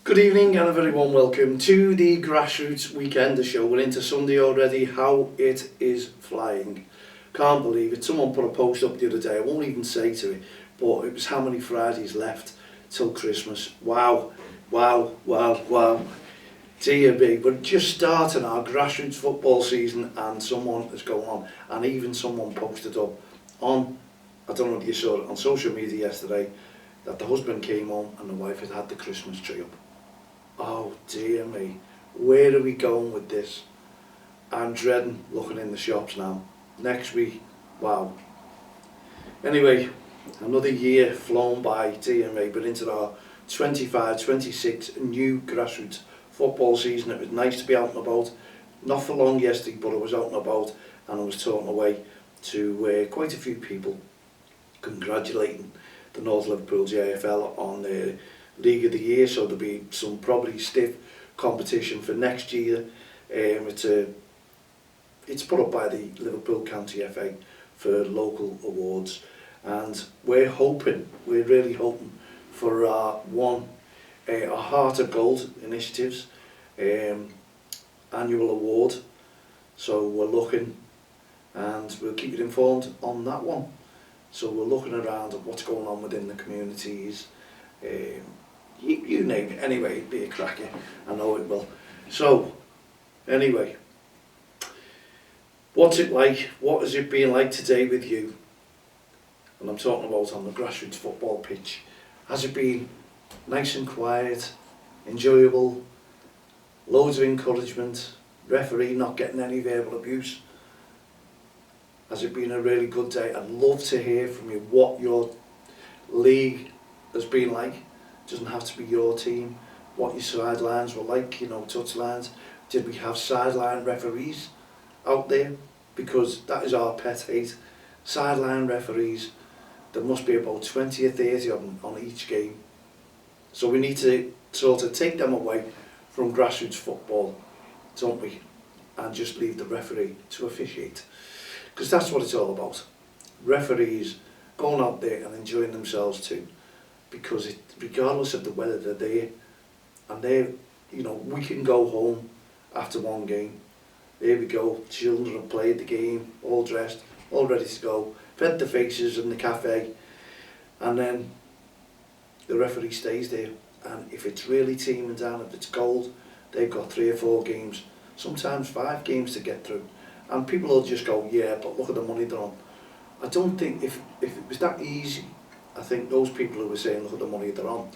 Good evening and a very warm welcome to the Grassroots Weekender Show. We're into Sunday already. How it is flying. Can't believe it. Someone put a post up the other day. I won't even say to it, but it was how many Fridays left till Christmas. Wow, wow, wow, wow. Dear me, we're just starting our grassroots football season and someone is going on. And even someone posted up on, I don't know if you saw it, on social media yesterday, that the husband came home and the wife had the Christmas tree up. Oh dear me, where are we going with this? I'm dreading looking in the shops now. Next week, wow. Anyway, another year flown by, dear me, but into our 25-26 new grassroots football season. It was nice to be out and about. Not for long yesterday, but I was out and about and I was talking away to quite a few people congratulating the North Liverpool JFL on the League of the Year, so there'll be some probably stiff competition for next year. It's put up by the Liverpool County FA for local awards, and we're really hoping for our Heart of Gold initiatives annual award. So we're looking, and we'll keep you informed on that one. So we're looking around at what's going on within the communities. You name it. Anyway, it'd be a cracker. I know it will. So, anyway, what's it like? What has it been like today with you? And I'm talking about on the grassroots football pitch. Has it been nice and quiet, enjoyable, loads of encouragement, referee not getting any verbal abuse? Has it been a really good day? I'd love to hear from you what your league has been like. It doesn't have to be your team. What your sidelines were like, you know, touch lines. Did we have sideline referees out there? Because that is our pet hate. Sideline referees. There must be about 20 or 30 of them on each game. So we need to sort of take them away from grassroots football, don't we? And just leave the referee to officiate. Because that's what it's all about. Referees going out there and enjoying themselves too. Because regardless of the weather, they're there. And they're, you know, we can go home after one game. There we go, children have played the game, all dressed, all ready to go, fed the faces in the cafe. And then the referee stays there. And if it's really teeming down, if it's cold, they've got 3 or 4 games, sometimes 5 games to get through. And people will just go, yeah, but look at the money they're on. I don't think, if it was that easy, I think those people who were saying, look at the money they're on,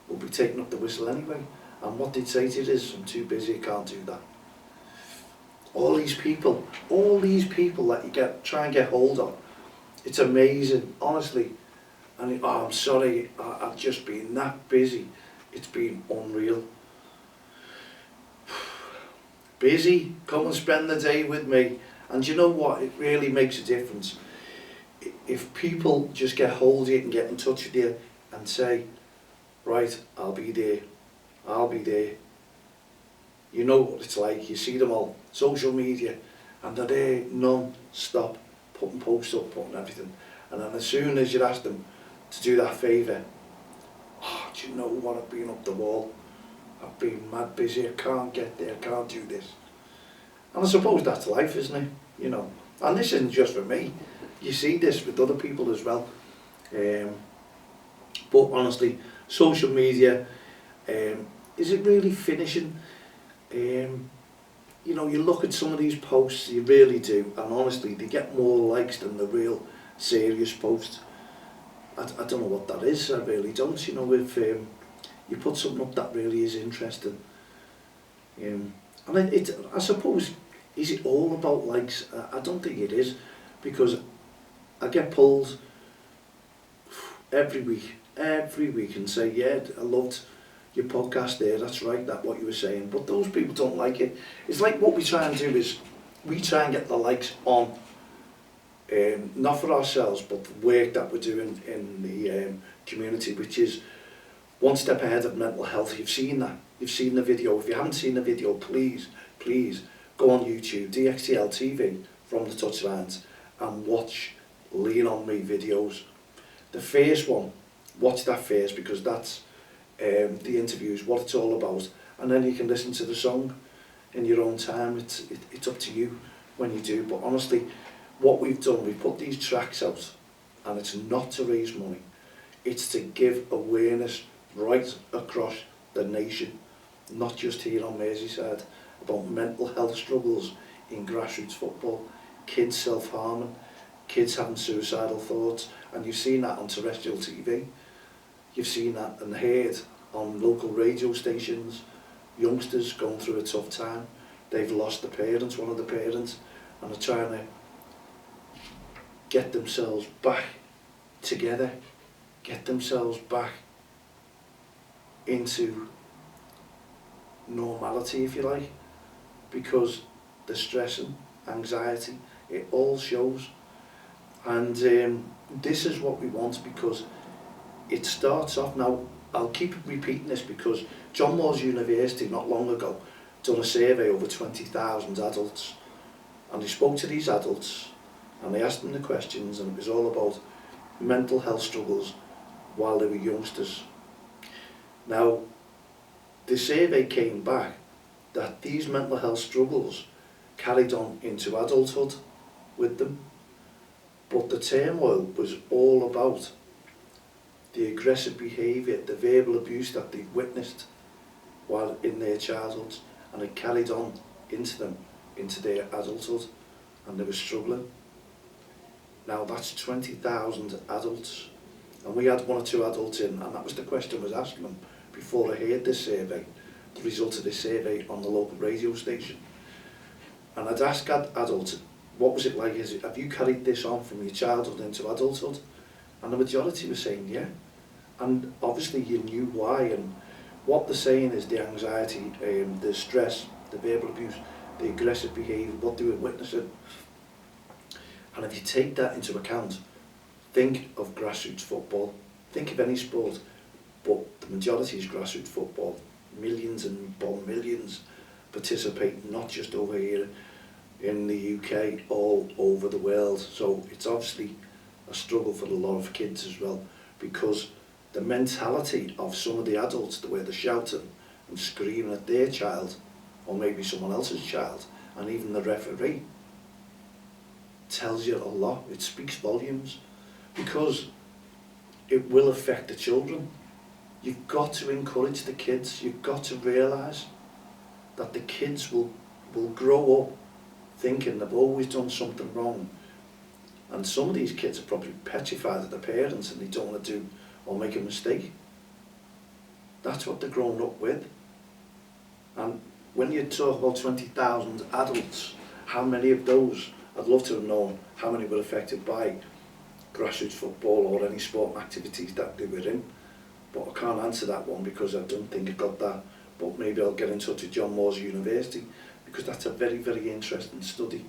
will be taking up the whistle anyway. And what they'd say to it is, I'm too busy, I can't do that. All these people that you try and get hold of, it's amazing, honestly. And oh, I'm sorry, I've just been that busy. It's been unreal. Busy, come and spend the day with me. And you know what, it really makes a difference. If people just get hold of you and get in touch with you and say, right, I'll be there, you know what it's like. You see them all, social media, and they're there non-stop, putting posts up, putting everything. And then as soon as you ask them to do that favour, oh, do you know what, I've been up the wall, I've been mad busy, I can't get there, I can't do this. And I suppose that's life, isn't it? You know, and this isn't just for me. You see this with other people as well. But honestly, social media, is it really finishing? You know, you look at some of these posts, you really do, and honestly, they get more likes than the real serious posts. I don't know what that is, I really don't. You know, if you put something up that really is interesting. And I suppose, is it all about likes? I don't think it is, because I get pulled every week and say, yeah, I loved your podcast there, that's right, that's what you were saying. But those people don't like it. It's like what we try and do is, we try and get the likes on, not for ourselves, but the work that we're doing in the community, which is one step ahead of mental health. You've seen that. You've seen the video. If you haven't seen the video, please go on YouTube, DXTL TV from the touchlines, and watch Lean On Me videos. The first one, watch that first, because that's the interviews, what it's all about, and then you can listen to the song in your own time. It's up to you when you do, but honestly, what we've done, we've put these tracks out, and it's not to raise money, it's to give awareness right across the nation, not just here on Merseyside, about mental health struggles in grassroots football, kids self-harming, kids having suicidal thoughts, and you've seen that on terrestrial TV, you've seen that and heard on local radio stations, youngsters going through a tough time, they've lost the parents, one of the parents, and are trying to get themselves back together, get themselves back into normality, if you like, because the stress and anxiety, it all shows. And this is what we want, because it starts off now. I'll keep repeating this because John Moores University not long ago done a survey over 20,000 adults, and they spoke to these adults and they asked them the questions, and it was all about mental health struggles while they were youngsters. Now, the survey came back that these mental health struggles carried on into adulthood with them, but the turmoil was all about the aggressive behaviour, the verbal abuse that they'd witnessed while in their childhoods, and it carried on into them, into their adulthood, and they were struggling. Now that's 20,000 adults, and we had one or two adults in, and that was the question I was asking them before I heard this survey, the result of this survey on the local radio station. And I'd ask adults, what was it like? Have you carried this on from your childhood into adulthood? And the majority were saying yeah. And obviously you knew why, and what they're saying is the anxiety, the stress, the verbal abuse, the aggressive behaviour, what they were witnessing. And if you take that into account, think of grassroots football, think of any sport, but the majority is grassroots football. Millions and millions participate, not just over here in the UK, all over the world. So it's obviously a struggle for a lot of kids as well, because the mentality of some of the adults, the way they're shouting and screaming at their child, or maybe someone else's child, and even the referee, tells you a lot. It speaks volumes, because it will affect the children. You've got to encourage the kids. You've got to realise that the kids will grow up thinking they've always done something wrong. And some of these kids are probably petrified of their parents and they don't want to do or make a mistake. That's what they're growing up with. And when you talk about 20,000 adults, how many of those, I'd love to have known how many were affected by grassroots football or any sport activities that they were in. But I can't answer that one because I don't think I got that. But maybe I'll get in touch with John Moores University, because that's a very, very interesting study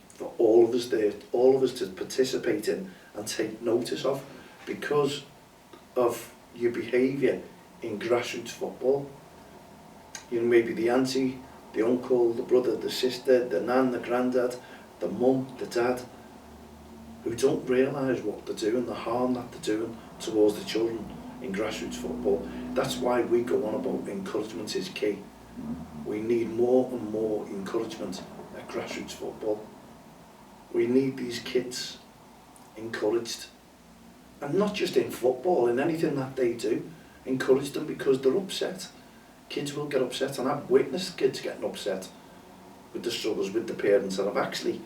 for all of us there, all of us to participate in and take notice of, because of your behaviour in grassroots football. You know, maybe the auntie, the uncle, the brother, the sister, the nan, the granddad, the mum, the dad, who don't realise what they're doing, the harm that they're doing towards the children in grassroots football. That's why we go on about encouragement is key. We need more and more encouragement at grassroots football. We need these kids encouraged, and not just in football, in anything that they do. Encourage them, because they're upset. Kids will get upset, and I've witnessed kids getting upset with the struggles with the parents. And I've actually,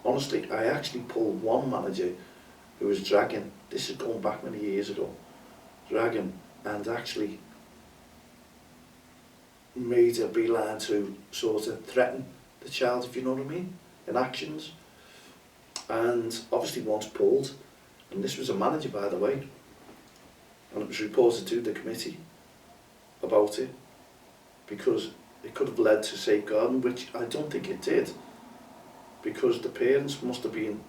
honestly, I actually pulled one manager who was dragging, this is going back many years ago, dragging and actually made a beeline to sort of threaten the child, if you know what I mean, in actions. And obviously once pulled, and this was a manager, by the way, and it was reported to the committee about it, because it could have led to safeguarding, which I don't think it did, because the parents must have been,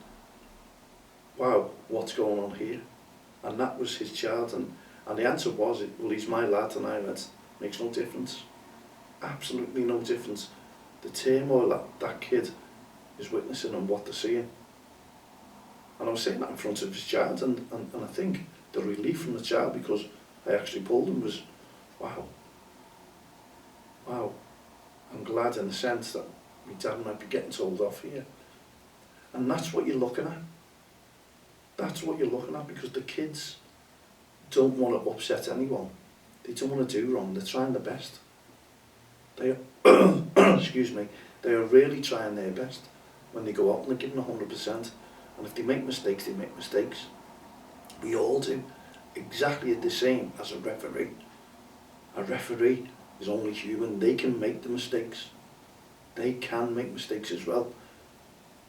wow, what's going on here? And that was his child, and the answer was, well, he's my lad. And I went, makes no difference, absolutely no difference. The turmoil that kid is witnessing and what they're seeing. And I was saying that in front of his child, and I think the relief from the child, because I actually pulled him, was wow, wow, I'm glad in the sense that my dad might be getting told off here. And that's what you're looking at. That's what you're looking at, because the kids don't want to upset anyone. They don't want to do wrong. They're trying their best. They are, excuse me, they are really trying their best when they go out and they're giving 100%. And if they make mistakes, they make mistakes. We all do. Exactly the same as a referee. A referee is only human. They can make the mistakes. They can make mistakes as well.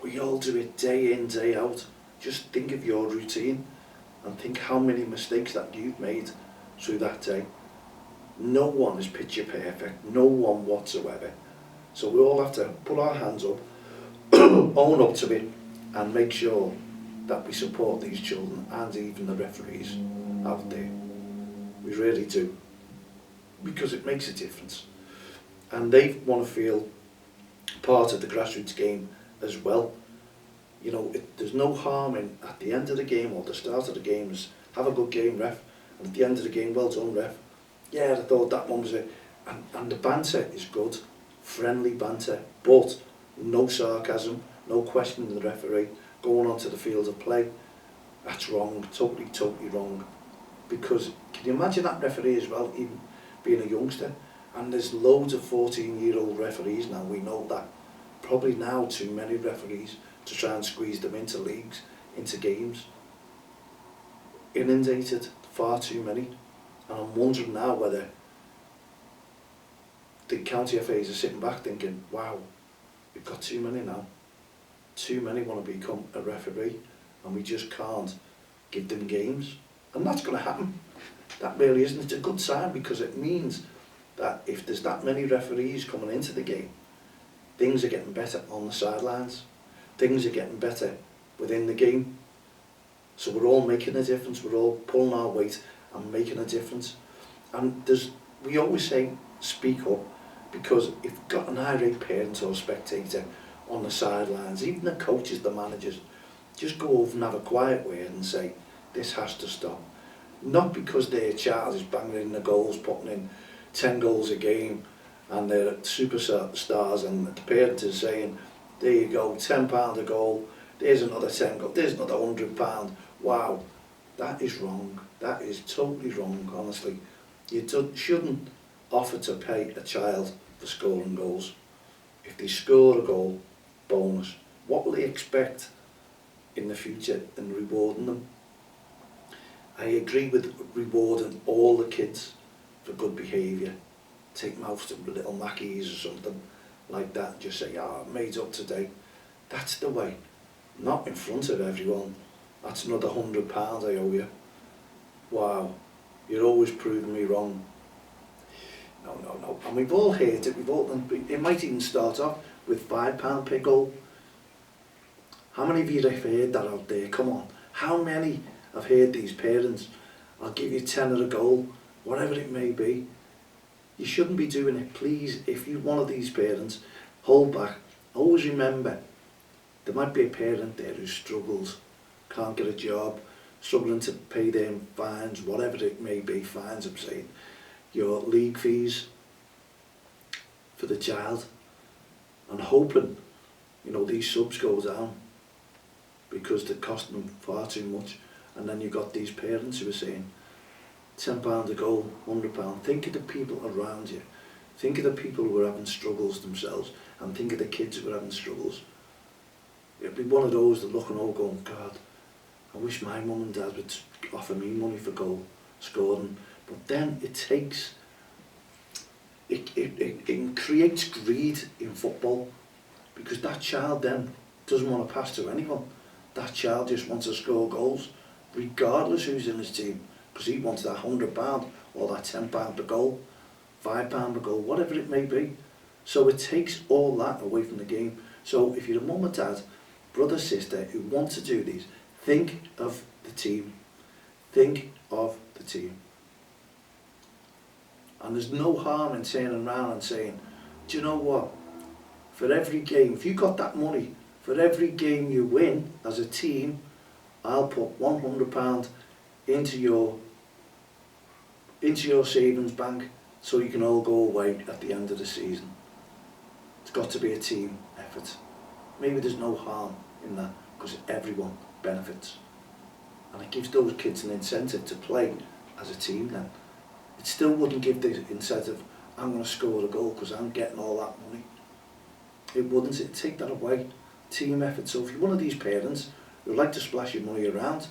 We all do it day in, day out. Just think of your routine and think how many mistakes that you've made through that day. No one is picture perfect, no one whatsoever. So we all have to put our hands up, own up to it, and make sure that we support these children and even the referees out there. We really do, because it makes a difference. And they want to feel part of the grassroots game as well. You know, there's no harm in, at the end of the game or the start of the game, is have a good game, ref, and at the end of the game, well done, ref. Yeah, I thought that one was it. And the banter is good, friendly banter, but no sarcasm, no questioning the referee, going onto the field of play. That's wrong, totally, totally wrong. Because can you imagine that referee as well, even being a youngster? And there's loads of 14-year-old referees now, we know that. Probably now too many referees to try and squeeze them into leagues, into games. Inundated, far too many. And I'm wondering now whether the county FAs are sitting back thinking, wow, we've got too many now. Too many want to become a referee, and we just can't give them games. And that's going to happen. That really isn't. It's a good sign, because it means that if there's that many referees coming into the game, things are getting better on the sidelines. Things are getting better within the game. So we're all making a difference. We're all pulling our weight and making a difference. And we always say, speak up, because if you've got an irate parent or spectator on the sidelines, even the coaches, the managers, just go over and have a quiet word and say, this has to stop. Not because their child is banging in the goals, putting in 10 goals a game, and they're superstars, and the parent is saying, there you go, £10 a goal, there's another 10 goals, there's another £100. Wow, that is wrong. That is totally wrong, honestly. You shouldn't offer to pay a child for scoring goals. If they score a goal, bonus. What will they expect in the future in rewarding them? I agree with rewarding all the kids for good behaviour. Take them out to little Mackies or something like that, just say, made up today. That's the way. Not in front of everyone. That's another £100 I owe you. Wow, you're always proving me wrong. No. And we've all heard it. It might even start off with £5 per goal. How many of you have heard that out there? Come on. How many have heard these parents? I'll give you 10 at a goal, whatever it may be. You shouldn't be doing it. Please, if you're one of these parents, hold back. Always remember, there might be a parent there who struggles, can't get a job, struggling to pay their fines, whatever it may be, fines, I'm saying, your league fees for the child, and hoping, these subs go down because they're costing them far too much. And then you've got these parents who are saying, £10 a goal, £100. Think of the people around you. Think of the people who are having struggles themselves, and think of the kids who are having struggles. It'd be one of those that looking over going, God, I wish my mum and dad would offer me money for goal scoring. But then it creates greed in football, because that child then doesn't want to pass to anyone. That child just wants to score goals, regardless who's in his team, because he wants that £100 or that £10 per goal, £5 per goal, whatever it may be. So it takes all that away from the game. So if you're a mum or dad, brother, sister, who want to do these, think of the team. Think of the team. And there's no harm in turning around and saying, do you know what? For every game, if you got that money, for every game you win as a team, I'll put £100 into your savings bank, so you can all go away at the end of the season. It's got to be a team effort. Maybe there's no harm in that because everyone benefits. And it gives those kids an incentive to play as a team then. It still wouldn't give the incentive, I'm going to score a goal because I'm getting all that money. It wouldn't, it'd take that away. Team effort. So if you're one of these parents who like to splash your money around,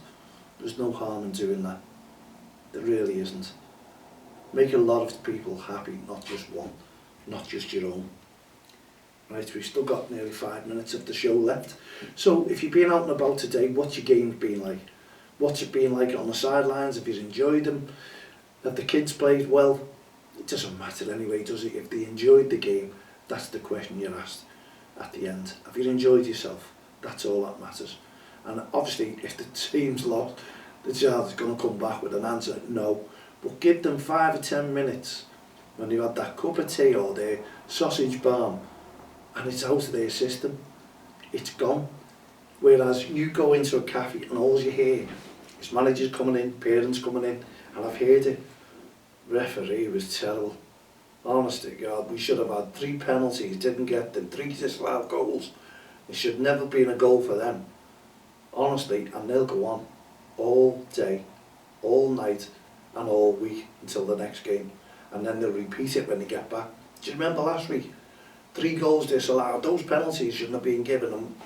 there's no harm in doing that. There really isn't. Make a lot of people happy, not just one, not just your own. Right, we've still got nearly 5 minutes of the show left. So if you've been out and about today, what's your game been like? What's it been like on the sidelines? Have you enjoyed them? Have the kids played well? It doesn't matter anyway, does it? If they enjoyed the game, that's the question you're asked at the end. Have you enjoyed yourself? That's all that matters. And obviously, if the team's lost, the child is going to come back with an answer, no. But give them 5 or 10 minutes when you've had that cup of tea or their sausage balm, and it's out of their system. It's gone. Whereas you go into a cafe and all you hear is managers coming in, parents coming in, and I've heard it. Referee was terrible. Honest to God, we should have had 3 penalties, didn't get them, 3 disallowed goals. It should never been a goal for them. Honestly, and they'll go on all day, all night, and all week until the next game. And then they'll repeat it when they get back. Do you remember last week? 3 goals disallowed, those penalties shouldn't have been given them.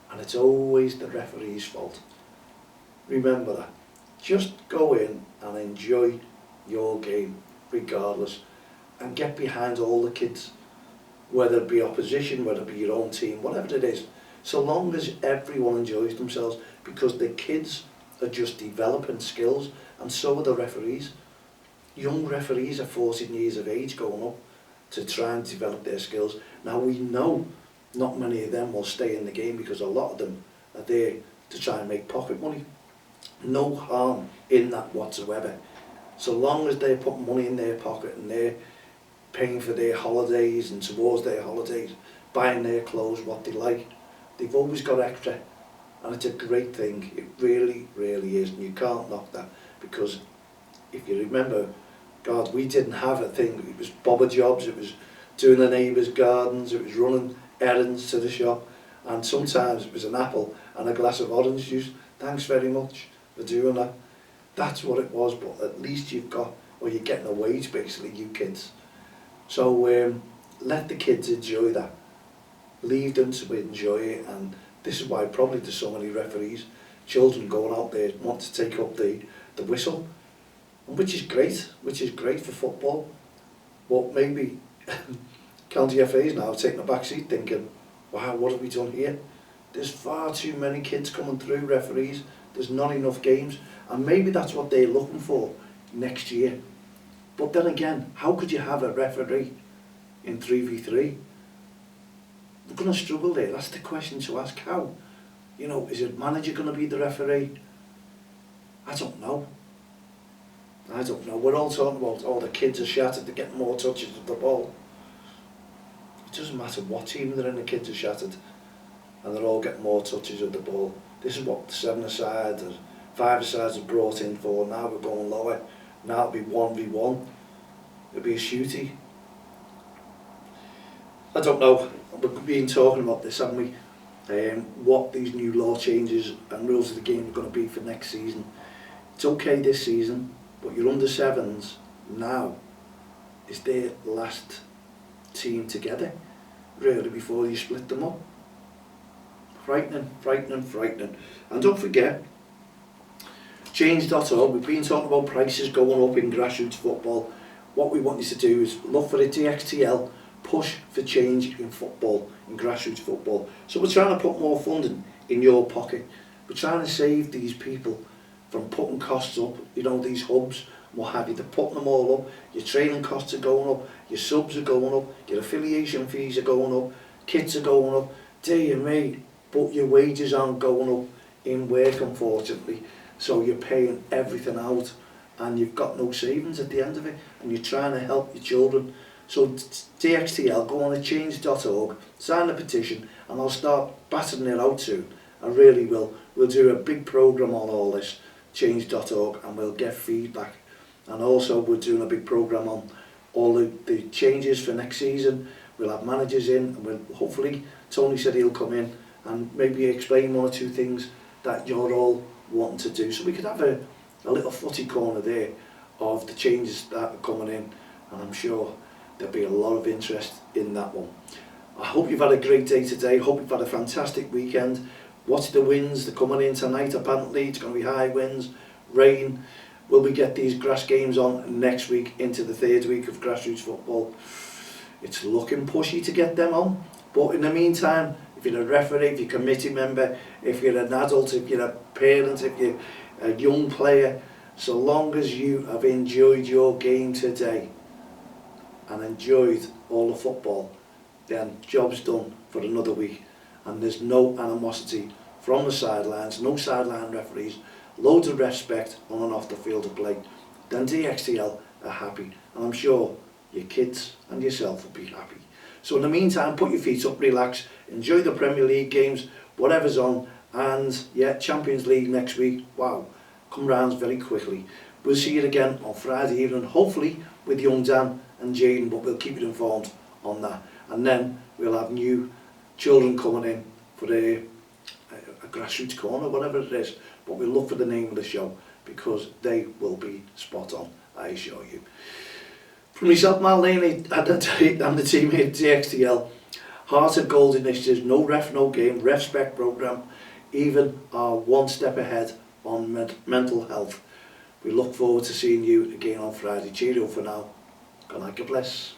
And it's always the referee's fault. Remember that. Just go in and enjoy your game, regardless. And get behind all the kids. Whether it be opposition, whether it be your own team, whatever it is. So long as everyone enjoys themselves. Because the kids are just developing skills. And so are the referees. Young referees are 14 years of age going up to try and develop their skills. Now we know not many of them will stay in the game because a lot of them are there to try and make pocket money. No harm in that whatsoever. So long as they're putting money in their pocket and they're paying for their holidays and towards their holidays, buying their clothes, what they like, they've always got extra. And it's a great thing. It really, really is. And you can't knock that because if you remember, God, we didn't have a thing. It was bobber jobs, it was doing the neighbours' gardens, it was running errands to the shop, and sometimes it was an apple and a glass of orange juice. Thanks very much for doing that. That's what it was, but at least you've got, or you're getting a wage basically, you kids. So let the kids enjoy that. Leave them to enjoy it, and this is why probably there's so many referees, children going out there want to take up the whistle, which is great for football. But maybe County FA's now taking a back seat thinking, wow, what have we done here? There's far too many kids coming through, referees, there's not enough games, and maybe that's what they're looking for next year. But then again, how could you have a referee in 3v3? They're going to struggle there, that's the question to ask. How? You know, is a manager going to be the referee? I don't know. We're all talking about, oh, the kids are shattered, they're getting more touches of the ball. It doesn't matter what team they're in, the kids are shattered and they're all getting more touches of the ball. This is what the 7-a-side or 5-a-sides are brought in for. Now we're going lower. Now it'll be 1v1. It'll be a shooty. I don't know. We've been talking about this, haven't we? What these new law changes and rules of the game are going to be for next season. It's okay this season, but your under 7s now is their last team together, really, before you split them up. Frightening. And don't forget, change.org, we've been talking about prices going up in grassroots football. What we want you to do is look for a DXTL, push for change in football, in grassroots football. So we're trying to put more funding in your pocket. We're trying to save these people from putting costs up, you know, these hubs, what have you, they're putting them all up. Your training costs are going up, your subs are going up, your affiliation fees are going up, kits are going up, dear me, but your wages aren't going up in work, unfortunately. So you're paying everything out and you've got no savings at the end of it, and you're trying to help your children. So DXTL, go on to change.org, sign the petition, and I'll start battering it out soon. I really will. We'll do a big programme on all this, change.org, and we'll get feedback. And also we're doing a big programme on all the changes for next season. We'll have managers in, and we'll, hopefully Tony said he'll come in and maybe explain one or two things that you're all wanting to do. So we could have a little footy corner there of the changes that are coming in, and I'm sure there'll be a lot of interest in that one. I hope you've had a great day today. Hope you've had a fantastic weekend. Watch the winds, they're coming in tonight apparently. It's going to be high winds, rain. Will we get these grass games on next week into the third week of grassroots football? It's looking pushy to get them on. But in the meantime, if you're a referee, if you're a committee member, if you're an adult, if you're a parent, if you're a young player, so long as you have enjoyed your game today and enjoyed all the football, then job's done for another week. And there's no animosity from the sidelines, no sideline referees, loads of respect on and off the field of play. Then DXTL are happy, and I'm sure your kids and yourself will be happy. So in the meantime, put your feet up, relax, enjoy the Premier League games, whatever's on, and yeah, Champions League next week, wow, come round very quickly. We'll see you again on Friday evening, hopefully with young Dan and Jane, but we'll keep you informed on that. And then we'll have new children coming in for a grassroots corner, whatever it is, but we'll look for the name of the show because they will be spot on, I assure you. From myself, Mal Laney, and the team here at DXTL, Heart of Gold initiatives, no ref, no game, ref spec programme, even are one step ahead on mental health. We look forward to seeing you again on Friday. Cheerio for now. God bless.